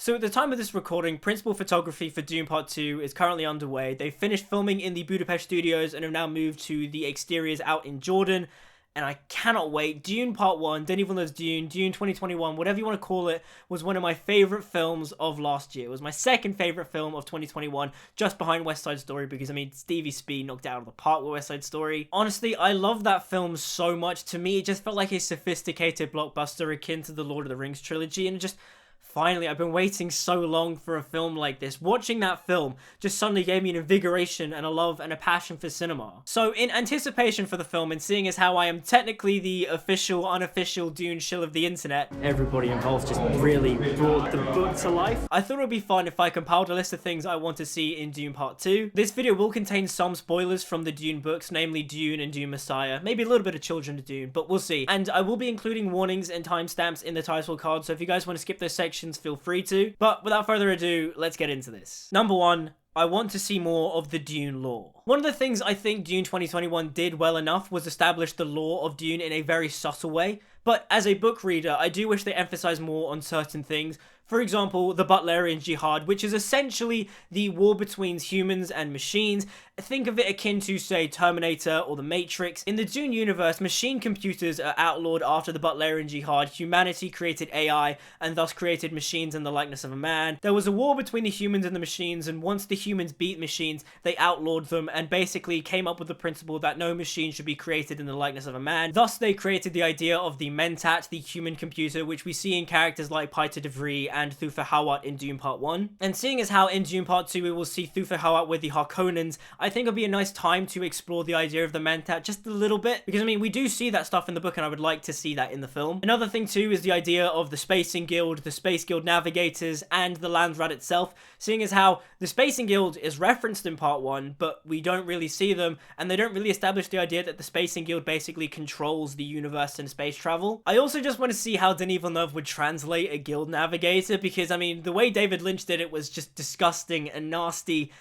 So at the time of this recording, principal photography for Dune Part 2 is currently underway. They've finished filming in the Budapest studios and have now moved to the exteriors out in Jordan. And I cannot wait. Dune Part 1, Denis Villeneuve's Dune 2021, whatever you want to call it, was one of my favourite films of last year. It was my second favourite film of 2021, just behind West Side Story, because, I mean, Stevie Speed knocked it out of the park with West Side Story. Honestly, I love that film so much. To me, it just felt like a sophisticated blockbuster akin to the Lord of the Rings trilogy, and just... Finally, I've been waiting so long for a film like this. Watching that film just suddenly gave me an invigoration and a love and a passion for cinema. So in anticipation for the film and seeing as how I am technically the official, unofficial Dune shill of the internet, everybody involved just really brought the book to life. I thought it would be fun if I compiled a list of things I want to see in Dune Part 2. This video will contain some spoilers from the Dune books, namely Dune and Dune Messiah. Maybe a little bit of Children of Dune, but we'll see. And I will be including warnings and timestamps in the title card, so if you guys want to skip those sections, feel free to. But without further ado, let's get into this. Number 1, I want to see more of the Dune lore. One of the things I think Dune 2021 did well enough was establish the lore of Dune in a very subtle way, but as a book reader, I do wish they emphasized more on certain things. For example, the Butlerian Jihad, which is essentially the war between humans and machines. Think of it akin to, say, Terminator or The Matrix. In the Dune universe, machine computers are outlawed after the Butlerian Jihad. Humanity created AI and thus created machines in the likeness of a man. There was a war between the humans and the machines, and once the humans beat machines, they outlawed them and basically came up with the principle that no machine should be created in the likeness of a man. Thus, they created the idea of the Mentat, the human computer, which we see in characters like Paita DeVries and Thufir Hawat in Dune Part 1. And seeing as how in Dune Part 2 we will see Thufir Hawat with the Harkonnens, I think it'll be a nice time to explore the idea of the Mentat just a little bit, because I mean, we do see that stuff in the book and I would like to see that in the film. Another thing too is the idea of the Spacing Guild, the Space Guild Navigators, and the Landsraad itself, seeing as how the Spacing Guild is referenced in Part 1, but we don't really see them, and they don't really establish the idea that the Spacing Guild basically controls the universe and space travel. I also just want to see how Denis Villeneuve would translate a Guild Navigator, because I mean, the way David Lynch did it was just disgusting and nasty,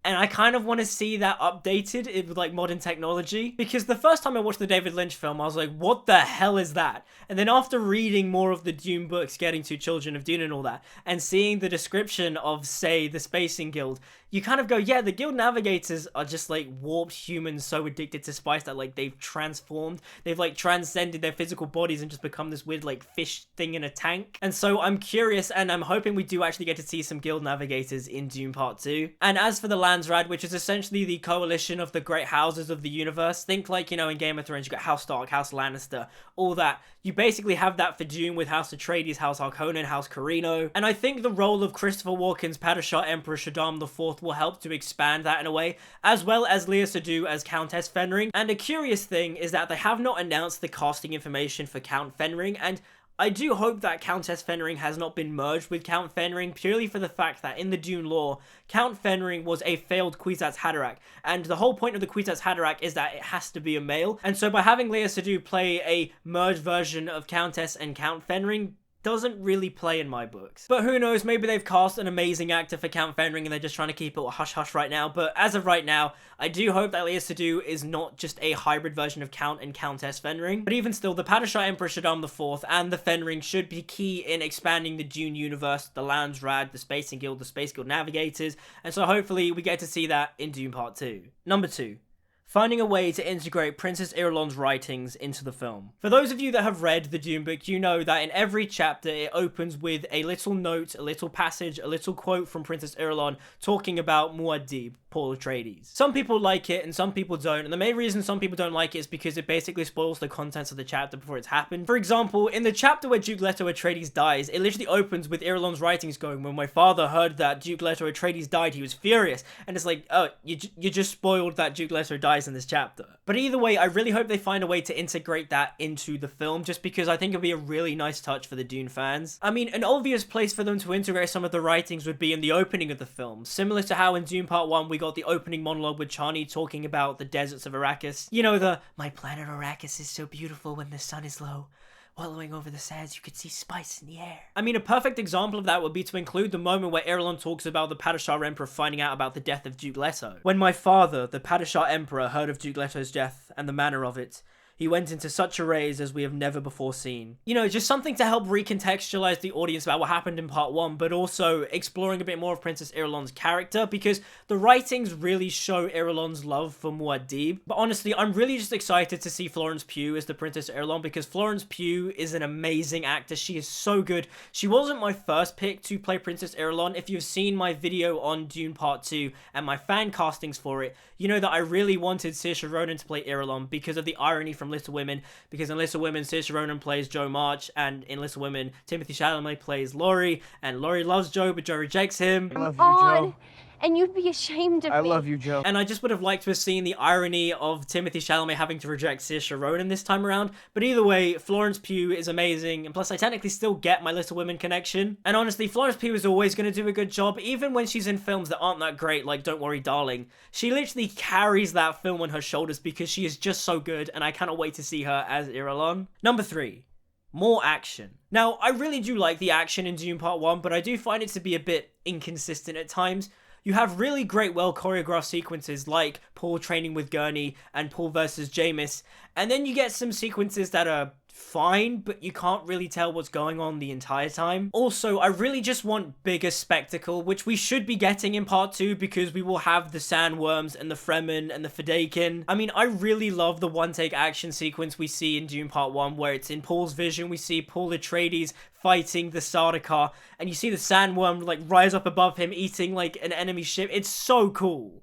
and I kind of want to see that updated with like modern technology, because the first time I watched the David Lynch film, I was like, what the hell is that? And then after reading more of the Dune books, getting to Children of Dune and all that, and seeing the description of, say, the Spacing Guild, you kind of go, yeah, the Guild Navigators are just like warped humans so addicted to spice that like they've transformed, they've like transcended their physical bodies and just become this weird like fish thing in a tank. And so I'm curious, and I'm hoping we do actually get to see some Guild Navigators in Dune Part 2. And as for the Landsraad, which is essentially the coalition of the great houses of the universe, think like, you know, in Game of Thrones, you got House Stark, House Lannister, all that. You basically have that for Dune with House Atreides, House Harkonnen, House Carino. And I think the role of Christopher Walken's Padishah Emperor Shaddam IV will help to expand that in a way, as well as Lea Seydoux as Countess Fenring. And a curious thing is that they have not announced the casting information for Count Fenring, and I do hope that Countess Fenring has not been merged with Count Fenring, purely for the fact that in the Dune lore, Count Fenring was a failed Kwisatz Haderach, and the whole point of the Kwisatz Haderach is that it has to be a male, and so by having Lea Seydoux play a merged version of Countess and Count Fenring doesn't really play in my books. But who knows, maybe they've cast an amazing actor for Count Fenring and they're just trying to keep it hush-hush right now. But as of right now, I do hope that Lea Seydoux is not just a hybrid version of Count and Countess Fenring. But even still, the Padishah Emperor Shaddam IV and the Fenring should be key in expanding the Dune universe, the Landsraad, the Spacing Guild, the Space Guild Navigators, and so hopefully we get to see that in Dune Part 2. Number 2. Finding a way to integrate Princess Irulan's writings into the film. For those of you that have read the Dune book, you know that in every chapter it opens with a little note, a little passage, a little quote from Princess Irulan talking about Muad'Dib, Paul Atreides. Some people like it and some people don't, and the main reason some people don't like it is because it basically spoils the contents of the chapter before it's happened. For example, in the chapter where Duke Leto Atreides dies, it literally opens with Irulan's writings going, when my father heard that Duke Leto Atreides died, he was furious. And it's like, oh, you just spoiled that Duke Leto dies in this chapter. But either way, I really hope they find a way to integrate that into the film, just because I think it'll be a really nice touch for the Dune fans. I mean, an obvious place for them to integrate some of the writings would be in the opening of the film, similar to how in Dune Part 1 we got the opening monologue with Chani talking about the deserts of Arrakis. You know, the, my planet Arrakis is so beautiful when the sun is low. Wallowing over the sands, you could see spice in the air. I mean, a perfect example of that would be to include the moment where Irulan talks about the Padishah Emperor finding out about the death of Duke Leto. When my father, the Padishah Emperor, heard of Duke Leto's death and the manner of it, he went into such arrays as we have never before seen. You know, just something to help recontextualize the audience about what happened in part 1, but also exploring a bit more of Princess Irulan's character, because the writings really show Irulan's love for Muad'Dib. But honestly, I'm really just excited to see Florence Pugh as the Princess Irulan, because Florence Pugh is an amazing actor. She is so good. She wasn't my first pick to play Princess Irulan. If you've seen my video on Dune Part 2 and my fan castings for it, you know that I really wanted Saoirse Ronan to play Irulan because of the irony from Little Women, because in Little Women, Saoirse Ronan plays Jo March, and in Little Women, Timothée Chalamet plays Laurie, and Laurie loves Jo, but Jo rejects him. I love you, Jo. And you'd be ashamed of me. I love you, Jo. And I just would have liked to have seen the irony of Timothée Chalamet having to reject Saoirse Ronan this time around. But either way, Florence Pugh is amazing, and plus I technically still get my Little Women connection. And honestly, Florence Pugh is always going to do a good job, even when she's in films that aren't that great, like Don't Worry Darling. She literally carries that film on her shoulders because she is just so good, and I cannot wait to see her as Irulan. Number 3. More action. Now, I really do like the action in Dune Part 1, but I do find it to be a bit inconsistent at times. You have really great, well-choreographed sequences like Paul training with Gurney and Paul versus Jamis, and then you get some sequences that are fine, but you can't really tell what's going on the entire time. Also, I really just want bigger spectacle, which we should be getting in part 2 because we will have the sandworms and the Fremen and the Fedaykin. I mean, I really love the one-take action sequence we see in Dune Part 1, where it's in Paul's vision. We see Paul Atreides fighting the Sardaukar, and you see the sandworm like rise up above him, eating like an enemy ship. It's so cool.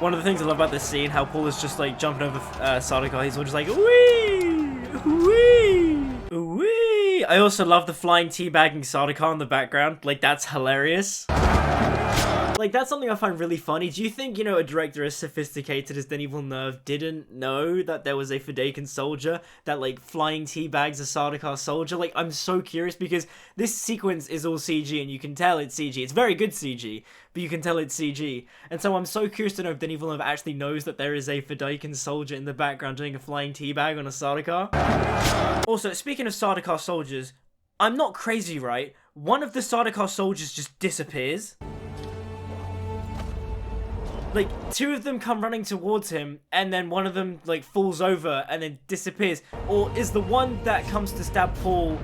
One of the things I love about this scene, how Paul is just like jumping over Sardaukar, he's all just like, wee! Wee! Wee! I also love the flying teabagging Sardaukar in the background. Like, that's hilarious. Like, that's something I find really funny. Do you think, you know, a director as sophisticated as Denis Villeneuve didn't know that there was a Fedaykin soldier that, like, flying teabags a Sardaukar soldier? Like, I'm so curious because this sequence is all CG and you can tell it's CG. It's very good CG, but you can tell it's CG. And so I'm so curious to know if Denis Villeneuve actually knows that there is a Fedaykin soldier in the background doing a flying teabag on a Sardaukar. Also, speaking of Sardaukar soldiers, I'm not crazy, right? One of the Sardaukar soldiers just disappears. Like, 2 of them come running towards him, and then one of them, like, falls over and then disappears. Or is the one that comes to stab Paul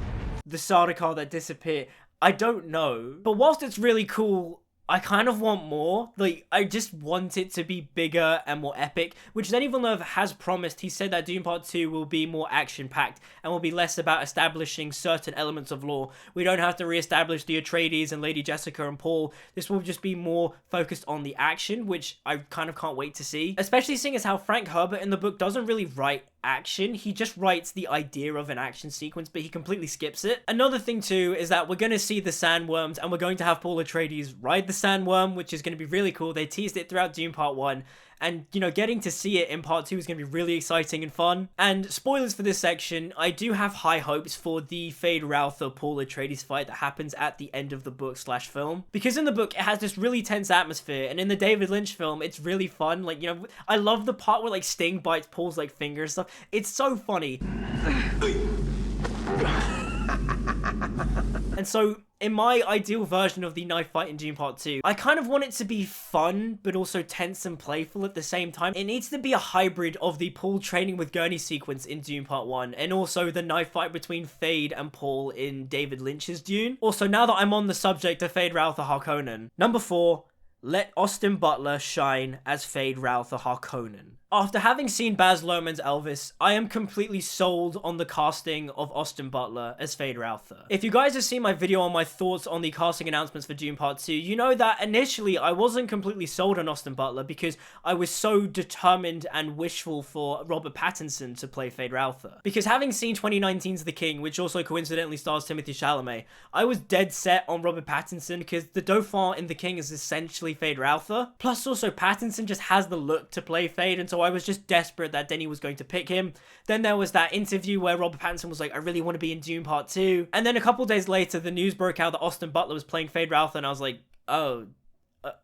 the Sardaukar that disappeared? I don't know. But whilst it's really cool, I kind of want more. Like, I just want it to be bigger and more epic, which Denis Villeneuve has promised. He said that Dune Part 2 will be more action-packed and will be less about establishing certain elements of lore. We don't have to re-establish the Atreides and Lady Jessica and Paul. This will just be more focused on the action, which I kind of can't wait to see. Especially seeing as how Frank Herbert in the book doesn't really write action. He just writes the idea of an action sequence, but he completely skips it. Another thing too is that we're going to see the sandworms, and we're going to have Paul Atreides ride the sandworm, which is going to be really cool. They teased it throughout Dune Part 1, and, you know, getting to see it in Part 2 is going to be really exciting and fun. And spoilers for this section, I do have high hopes for the Fade Rautha Paul Atreides fight that happens at the end of the book / film. Because in the book, it has this really tense atmosphere, and in the David Lynch film, it's really fun. Like, you know, I love the part where, like, Sting bites Paul's, like, finger and stuff. It's so funny. And so, in my ideal version of the knife fight in Dune Part 2, I kind of want it to be fun, but also tense and playful at the same time. It needs to be a hybrid of the Paul training with Gurney sequence in Dune Part 1, and also the knife fight between Fade and Paul in David Lynch's Dune. Also, now that I'm on the subject of Fade Rautha Harkonnen, number 4, let Austin Butler shine as Fade Rautha Harkonnen. After having seen Baz Luhrmann's Elvis, I am completely sold on the casting of Austin Butler as Fade Rautha. If you guys have seen my video on my thoughts on the casting announcements for Dune Part 2, you know that initially I wasn't completely sold on Austin Butler because I was so determined and wishful for Robert Pattinson to play Fade Rautha. Because having seen 2019's The King, which also coincidentally stars Timothée Chalamet, I was dead set on Robert Pattinson because the Dauphin in The King is essentially Fade Rautha. Plus also Pattinson just has the look to play Fade, and so I was just desperate that Denis was going to pick him. Then there was that interview where Robert Pattinson was like, I really want to be in Dune Part 2. And then a couple days later, the news broke out that Austin Butler was playing Fade Rautha, and I was like, oh,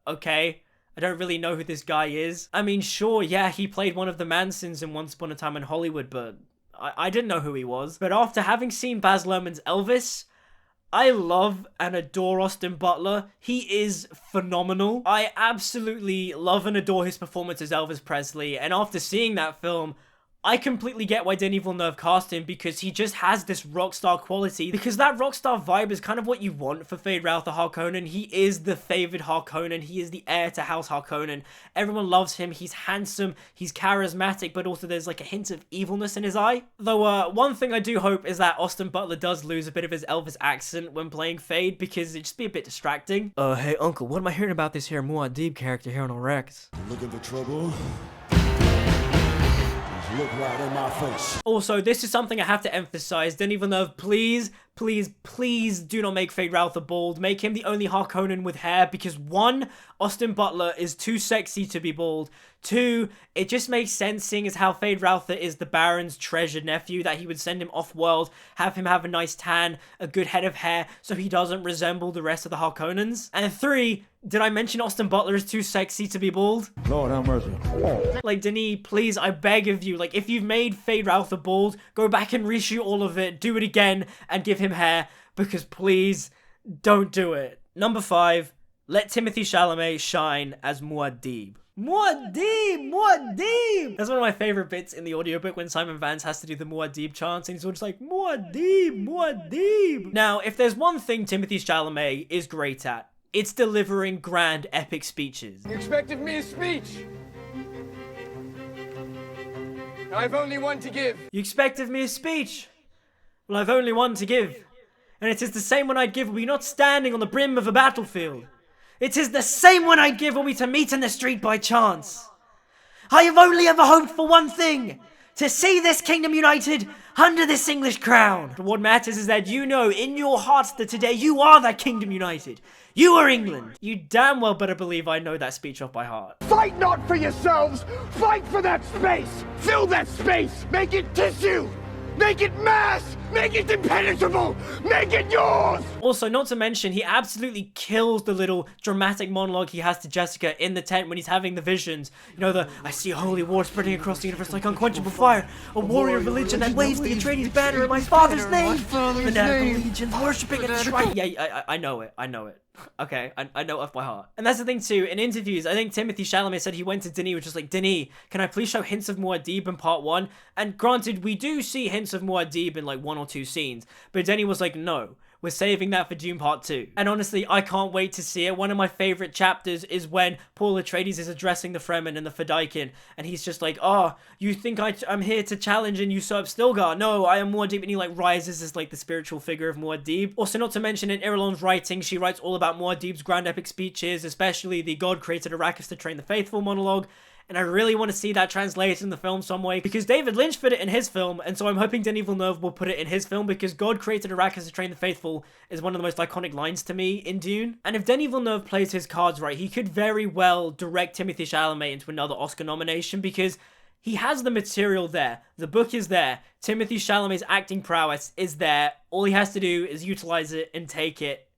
okay. I don't really know who this guy is. I mean, sure, yeah, he played one of the Mansons in Once Upon a Time in Hollywood, but I didn't know who he was. But after having seen Baz Luhrmann's Elvis, I love and adore Austin Butler. He is phenomenal. I absolutely love and adore his performance as Elvis Presley, and after seeing that film, I completely get why Denis Villeneuve cast him, because he just has this rockstar quality, because that rockstar vibe is kind of what you want for Feyd-Rautha Harkonnen. He is the favored Harkonnen, he is the heir to House Harkonnen, everyone loves him, he's handsome, he's charismatic, but also there's like a hint of evilness in his eye. Though one thing I do hope is that Austin Butler does lose a bit of his Elvis accent when playing Feyd, because it'd just be a bit distracting. Hey uncle, what am I hearing about this here Muad'Dib character here on Arrakis? Looking for trouble? Look right in my face. Also, this is something I have to emphasize. Denis Villeneuve, please do not make Feyd-Rautha bald. Make him the only Harkonnen with hair, because 1, Austin Butler is too sexy to be bald. 2, it just makes sense seeing as how Feyd-Rautha is the Baron's treasured nephew, that he would send him off-world, have him have a nice tan, a good head of hair, so he doesn't resemble the rest of the Harkonnens. And 3, did I mention Austin Butler is too sexy to be bald? Lord have mercy. Like, Denis, please, I beg of you, like, if you've made Feyd-Rautha bald, go back and reshoot all of it, do it again, and give him hair, because please, don't do it. Number 5, let Timothée Chalamet shine as Muad'Dib. Muad'Dib! That's one of my favorite bits in the audiobook, when Simon Vance has to do the Muad'Dib chants, and he's all just like, Muad'Dib! Now, if there's one thing Timothée Chalamet is great at, it's delivering grand, epic speeches. You expected me a speech? I've only one to give. You expected me a speech? Well, I've only one to give. And it is the same one I'd give were we not standing on the brim of a battlefield. It is the same one I'd give were we to meet in the street by chance. I have only ever hoped for one thing, to see this kingdom united under this English crown. But what matters is that you know in your hearts that today you are that kingdom united. You are England. You damn well better believe I know that speech off by heart. Fight not for yourselves, fight for that space. Fill that space, make it tissue, make it mass, make it impenetrable, make it yours. Also, not to mention, he absolutely kills the little dramatic monologue he has to Jessica in the tent when he's having the visions. You know, I see a holy war spreading across the universe like unquenchable fire, a warrior religion that waves the Atreides banner in my father's name, fanatical legions worshipping at a shrine. Yeah, I know it. Okay, I know it off by heart. And that's the thing too, in interviews, I think Timothée Chalamet said he went to Denis, which was like, Denis, can I please show hints of Muad'Dib in part 1? And granted, we do see hints of Muad'Dib in like 1 or 2 scenes, but Denis was like, no, we're saving that for Dune Part 2. And honestly, I can't wait to see it. One of my favorite chapters is when Paul Atreides is addressing the Fremen and the Fedaykin, and he's just like, oh, you think I'm here to challenge and usurp Stilgar? No, I am Muad'Dib, and he like rises as like the spiritual figure of Muad'Dib. Also, not to mention in Irulan's writing, she writes all about Muad'Dib's grand epic speeches, especially the God created Arrakis to train the faithful monologue. And I really want to see that translated in the film some way, because David Lynch put it in his film, and so I'm hoping Denis Villeneuve will put it in his film, because God created Arrakis to train the faithful is one of the most iconic lines to me in Dune. And if Denis Villeneuve plays his cards right, he could very well direct Timothée Chalamet into another Oscar nomination, because he has the material there. The book is there. Timothée Chalamet's acting prowess is there. All he has to do is utilize it and take it,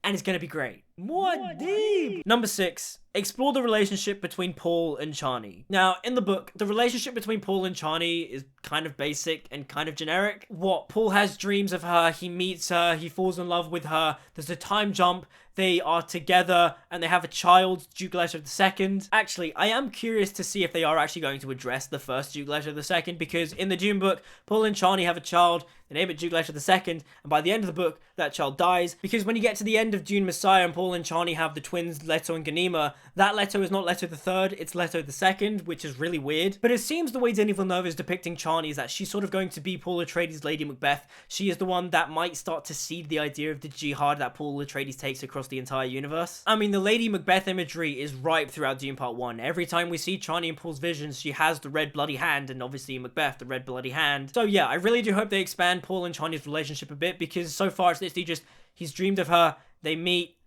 and it's going to be great. Muad'Dib! Number 6. Explore the relationship between Paul and Chani. Now, in the book, the relationship between Paul and Chani is kind of basic and kind of generic. Paul has dreams of her, he meets her, he falls in love with her, there's a time jump, they are together, and they have a child, Duke Leto II. Actually, I am curious to see if they are actually going to address the first Duke Leto II, because in the Dune book, Paul and Chani have a child, they name it Duke Leto II, and by the end of the book, that child dies, because when you get to the end of Dune Messiah and Paul and Chani have the twins Leto and Ghanima, that Leto is not Leto III, it's Leto II, which is really weird. But it seems the way Denis Villeneuve is depicting Chani is that she's sort of going to be Paul Atreides' Lady Macbeth. She is the one that might start to seed the idea of the jihad that Paul Atreides takes across the entire universe. I mean, the Lady Macbeth imagery is ripe throughout Dune Part 1. Every time we see Chani in Paul's visions, she has the red bloody hand, and obviously Macbeth, the red bloody hand. So yeah, I really do hope they expand Paul and Chani's relationship a bit, because so far it's literally just, he's dreamed of her, they meet,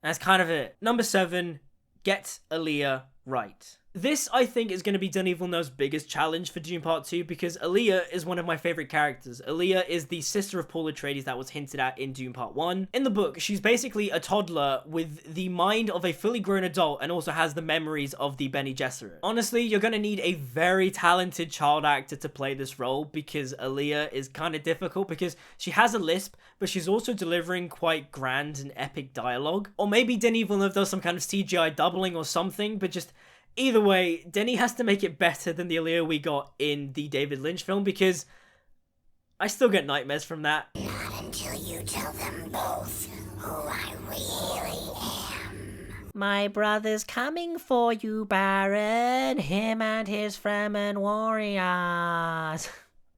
and that's kind of it. Number 7, get Aaliyah right. This, I think, is going to be Denis Villeneuve's biggest challenge for Dune Part 2, because Aaliyah is one of my favorite characters. Aaliyah is the sister of Paul Atreides that was hinted at in Dune Part 1. In the book, she's basically a toddler with the mind of a fully grown adult and also has the memories of the Bene Gesserit. Honestly, you're going to need a very talented child actor to play this role, because Aaliyah is kind of difficult, because she has a lisp, but she's also delivering quite grand and epic dialogue. Or maybe Denis Villeneuve does some kind of CGI doubling or something, but just, Either way, Denis has to make it better than the Aaliyah we got in the David Lynch film, because I still get nightmares from that. Not until you tell them both who I really am. My brother's coming for you, Baron. Him and his Fremen warriors.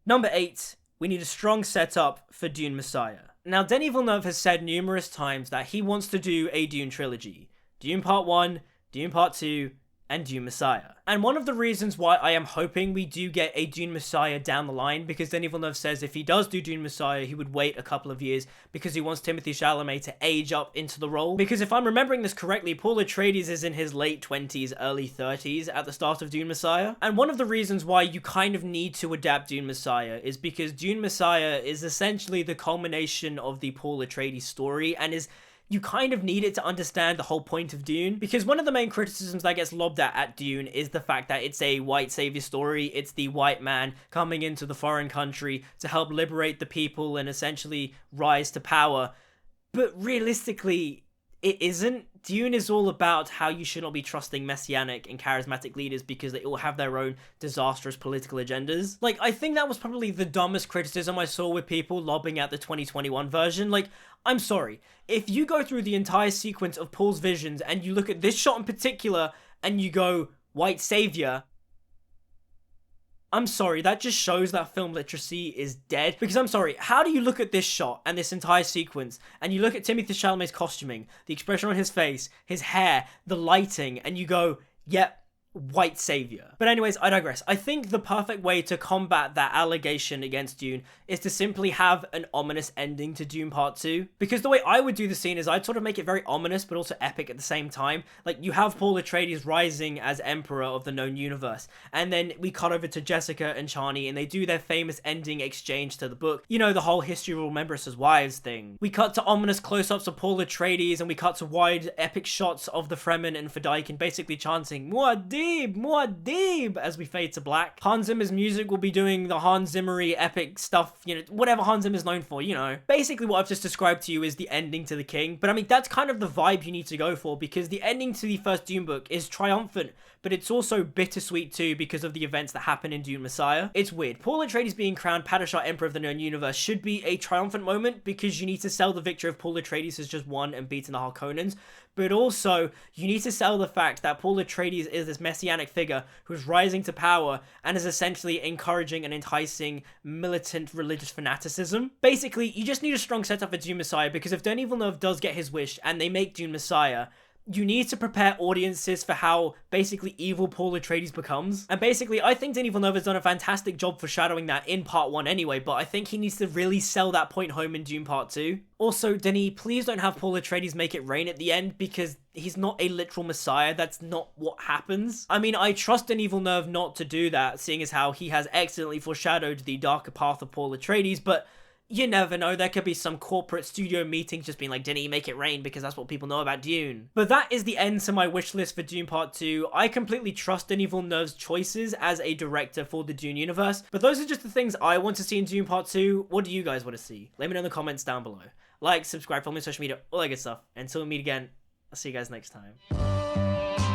Number 8. We need a strong setup for Dune Messiah. Now, Denis Villeneuve has said numerous times that he wants to do a Dune trilogy. Dune Part 1, Dune Part 2, and Dune Messiah. And one of the reasons why I am hoping we do get a Dune Messiah down the line, because Denis Villeneuve says if he does do Dune Messiah, he would wait a couple of years because he wants Timothée Chalamet to age up into the role. Because if I'm remembering this correctly, Paul Atreides is in his late 20s, early 30s at the start of Dune Messiah. And one of the reasons why you kind of need to adapt Dune Messiah is because Dune Messiah is essentially the culmination of the Paul Atreides story, and you kind of need it to understand the whole point of Dune, because one of the main criticisms that gets lobbed at Dune is the fact that it's a white savior story. It's the white man coming into the foreign country to help liberate the people and essentially rise to power. But realistically, it isn't. Dune is all about how you should not be trusting messianic and charismatic leaders because they all have their own disastrous political agendas. Like, I think that was probably the dumbest criticism I saw with people lobbing at the 2021 version. Like, I'm sorry. If you go through the entire sequence of Paul's visions and you look at this shot in particular and you go, white savior, I'm sorry, that just shows that film literacy is dead. Because I'm sorry, how do you look at this shot and this entire sequence, and you look at Timothée Chalamet's costuming, the expression on his face, his hair, the lighting, and you go, yep, white savior. But anyways, I digress. I think the perfect way to combat that allegation against Dune is to simply have an ominous ending to Dune Part 2. Because the way I would do the scene is I'd sort of make it very ominous but also epic at the same time. Like, you have Paul Atreides rising as Emperor of the known universe, and then we cut over to Jessica and Chani and they do their famous ending exchange to the book. You know, the whole history will remember us as wives thing. We cut to ominous close-ups of Paul Atreides and we cut to wide epic shots of the Fremen and Fedaykin basically chanting Muad'Dib, Muad'Dib, as we fade to black. Hans Zimmer's music will be doing the Hans Zimmery epic stuff, you know, whatever Hans Zimmer's known for, you know. Basically what I've just described to you is the ending to The King, but I mean, that's kind of the vibe you need to go for, because the ending to the first Dune book is triumphant, but it's also bittersweet too because of the events that happen in Dune Messiah. It's weird. Paul Atreides being crowned Padishah Emperor of the known universe should be a triumphant moment because you need to sell the victory of Paul Atreides has just won and beaten the Harkonnens, but also you need to sell the fact that Paul Atreides is this messianic figure who's rising to power and is essentially encouraging and enticing militant religious fanaticism. Basically, you just need a strong setup for Dune Messiah, because if Denis Villeneuve does get his wish and they make Dune Messiah, you need to prepare audiences for how basically evil Paul Atreides becomes. And basically, I think Denis Villeneuve has done a fantastic job foreshadowing that in Part 1 anyway, but I think he needs to really sell that point home in Dune Part 2. Also, Denis, please don't have Paul Atreides make it rain at the end, because he's not a literal messiah. That's not what happens. I mean, I trust Denis Villeneuve not to do that, seeing as how he has excellently foreshadowed the darker path of Paul Atreides, but you never know, there could be some corporate studio meeting just being like, Denis, make it rain, because that's what people know about Dune. But that is the end to my wish list for Dune Part 2. I completely trust Denis Villeneuve's choices as a director for the Dune universe, but those are just the things I want to see in Dune Part 2. What do you guys want to see? Let me know in the comments down below. Like, subscribe, follow me on social media, all that good stuff. Until we meet again, I'll see you guys next time.